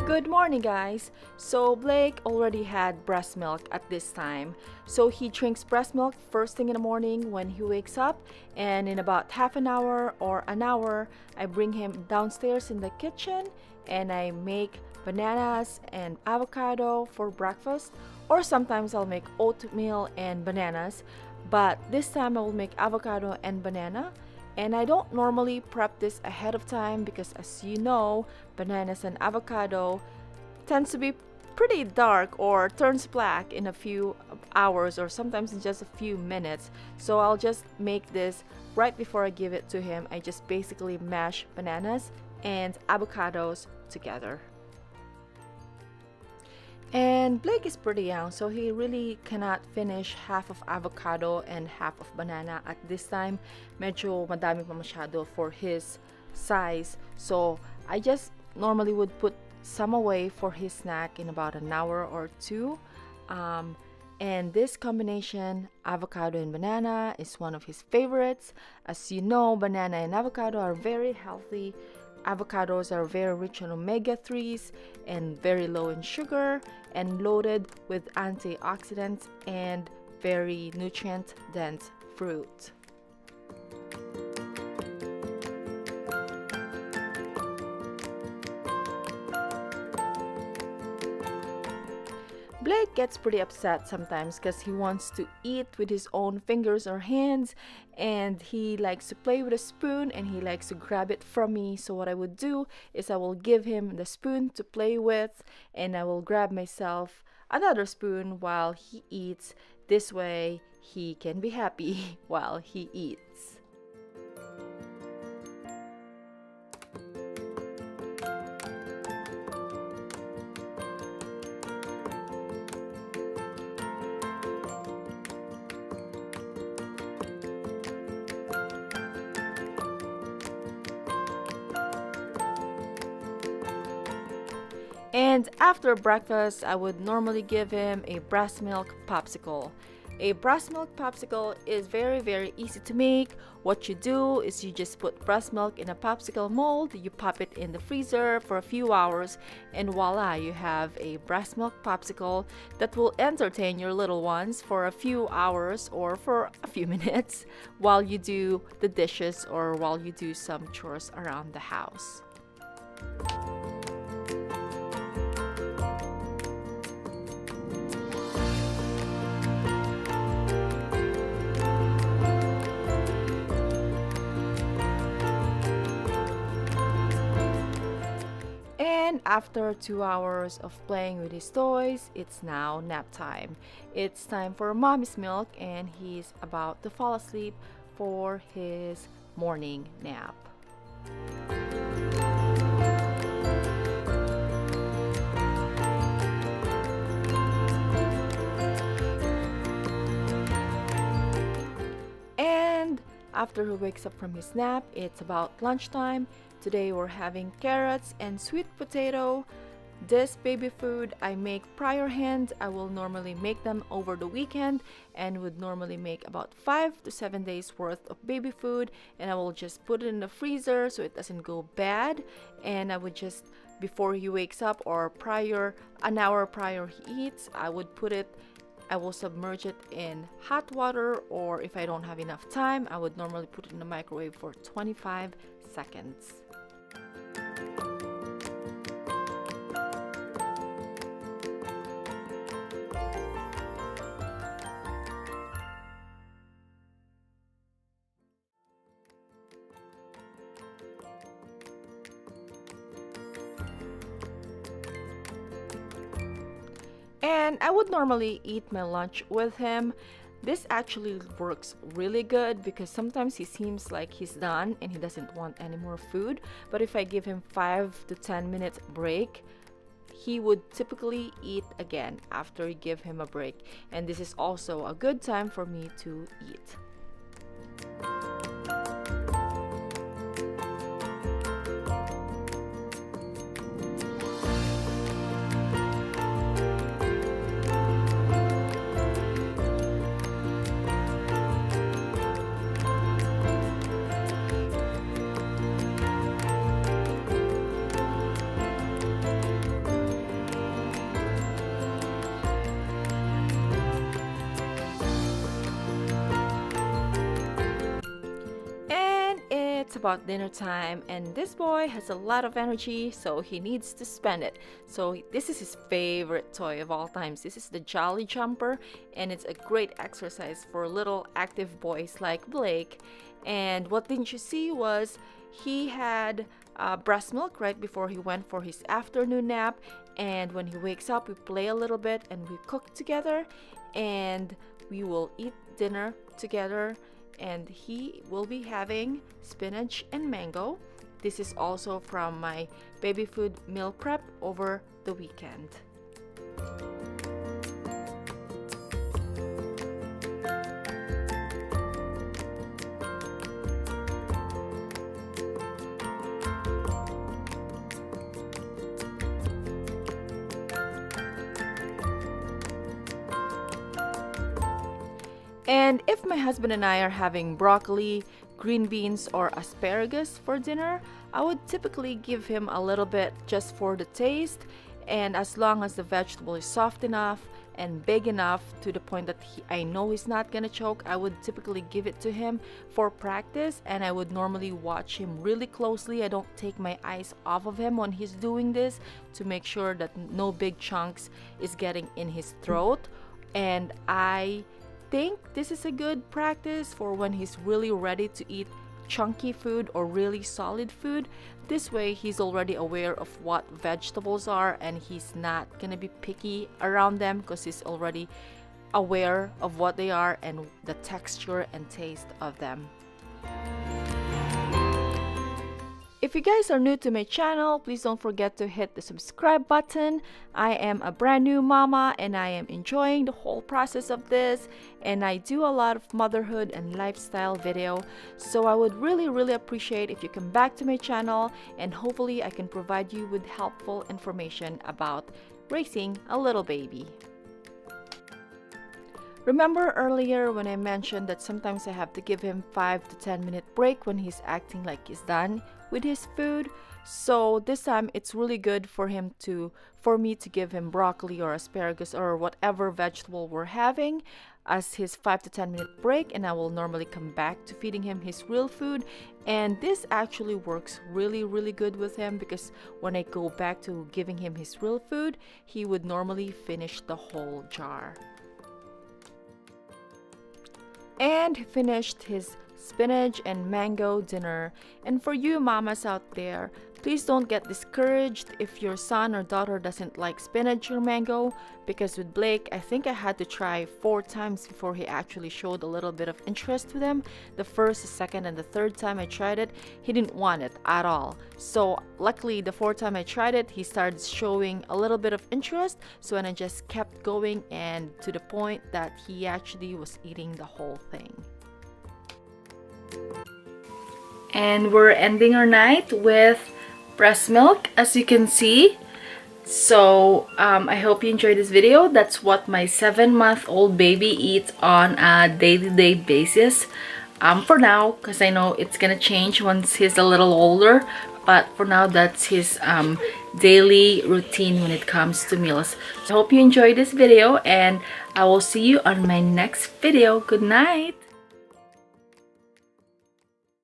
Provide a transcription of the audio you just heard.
Good morning, guys. So Blake already had breast milk at this time. So he drinks breast milk first thing in the morning when he wakes up, and in about half an hour or an hour, I bring him downstairs in the kitchen and I make bananas and avocado for breakfast, or sometimes I'll make oatmeal and bananas, but this time I will make avocado and banana. And I don't normally prep this ahead of time because, as you know, bananas and avocado tends to be pretty dark or turns black in a few hours or sometimes in just a few minutes. So I'll just make this right before I give it to him. I just basically mash bananas and avocados together. And Blake is pretty young, so he really cannot finish half of avocado and half of banana at this time. Medyo madami pa masyado for his size. So I just normally would put some away for his snack in about an hour or two. And this combination, avocado and banana, is one of his favorites. As you know, banana and avocado are very healthy. Avocados are very rich in omega-3s and very low in sugar and loaded with antioxidants and very nutrient-dense fruit. Blake gets pretty upset sometimes because he wants to eat with his own fingers or hands, and he likes to play with a spoon and he likes to grab it from me. So what I would do is I will give him the spoon to play with, and I will grab myself another spoon while he eats. This way he can be happy while he eats. And after breakfast, I would normally give him a breast milk popsicle. A breast milk popsicle is very easy to make. What you do is you just put breast milk in a popsicle mold, you pop it in the freezer for a few hours, and voila, you have a breast milk popsicle that will entertain your little ones for a few hours or for a few minutes while you do the dishes or while you do some chores around the house. And after 2 hours of playing with his toys, it's now nap time. It's time for mommy's milk, and he's about to fall asleep for his morning nap. And after he wakes up from his nap, it's about lunchtime. Today we're having carrots and sweet potato. This baby food I make prior hand. I will normally make them over the weekend and would normally make about 5 to 7 days worth of baby food, and I will just put it in the freezer so it doesn't go bad. And I would just, before he wakes up or an hour prior he eats, I will submerge it in hot water, or if I don't have enough time, I would normally put it in the microwave for 25 seconds. And I would normally eat my lunch with him. This actually works really good because sometimes he seems like he's done and he doesn't want any more food. But if I give him 5 to 10 minutes break, he would typically eat again after you give him a break. And this is also a good time for me to eat. it's about dinner time, and this boy has a lot of energy, so he needs to spend it. So this is his favorite toy of all times. This is the Jolly Jumper, and it's a great exercise for little active boys like Blake. And what didn't you see was he had breast milk right before he went for his afternoon nap, and when he wakes up we play a little bit and we cook together, and we will eat dinner together, and he will be having spinach and mango. This is also from my baby food meal prep over the weekend. And if my husband and I are having broccoli, green beans, or asparagus for dinner, I would typically give him a little bit just for the taste. And as long as the vegetable is soft enough and big enough to the point that I know he's not gonna choke, I would typically give it to him for practice, and I would normally watch him really closely. I don't take my eyes off of him when he's doing this to make sure that no big chunks is getting in his throat. And I think this is a good practice for when he's really ready to eat chunky food or really solid food. This way he's already aware of what vegetables are, and he's not gonna be picky around them because he's already aware of what they are and the texture and taste of them. If you guys are new to my channel, please don't forget to hit the subscribe button. I am a brand new mama and I am enjoying the whole process of this, and I do a lot of motherhood and lifestyle video. So I would really appreciate if you come back to my channel, and hopefully I can provide you with helpful information about raising a little baby. Remember earlier when I mentioned that sometimes I have to give him 5 to 10 minute break when he's acting like he's done with his food? So this time it's really good for me to give him broccoli or asparagus or whatever vegetable we're having as his 5 to 10 minute break, and I will normally come back to feeding him his real food. And this actually works really good with him, because when I go back to giving him his real food, he would normally finish the whole jar. And he finished his spinach and mango dinner. And for you mamas out there, please don't get discouraged if your son or daughter doesn't like spinach or mango, because with Blake, I think I had to try 4 times before he actually showed a little bit of interest with them. The first, the second, and the third time I tried it, he didn't want it at all. So luckily, the 4th time I tried it, he started showing a little bit of interest. So and I just kept going, and to the point that he actually was eating the whole thing. And we're ending our night with breast milk, as you can see. So I hope you enjoyed this video. That's what my 7-month-old baby eats on a day-to-day basis for now, because I know it's gonna change once he's a little older, but for now that's his daily routine when it comes to meals. I hope you enjoyed this video, and I will see you on my next video. Good night.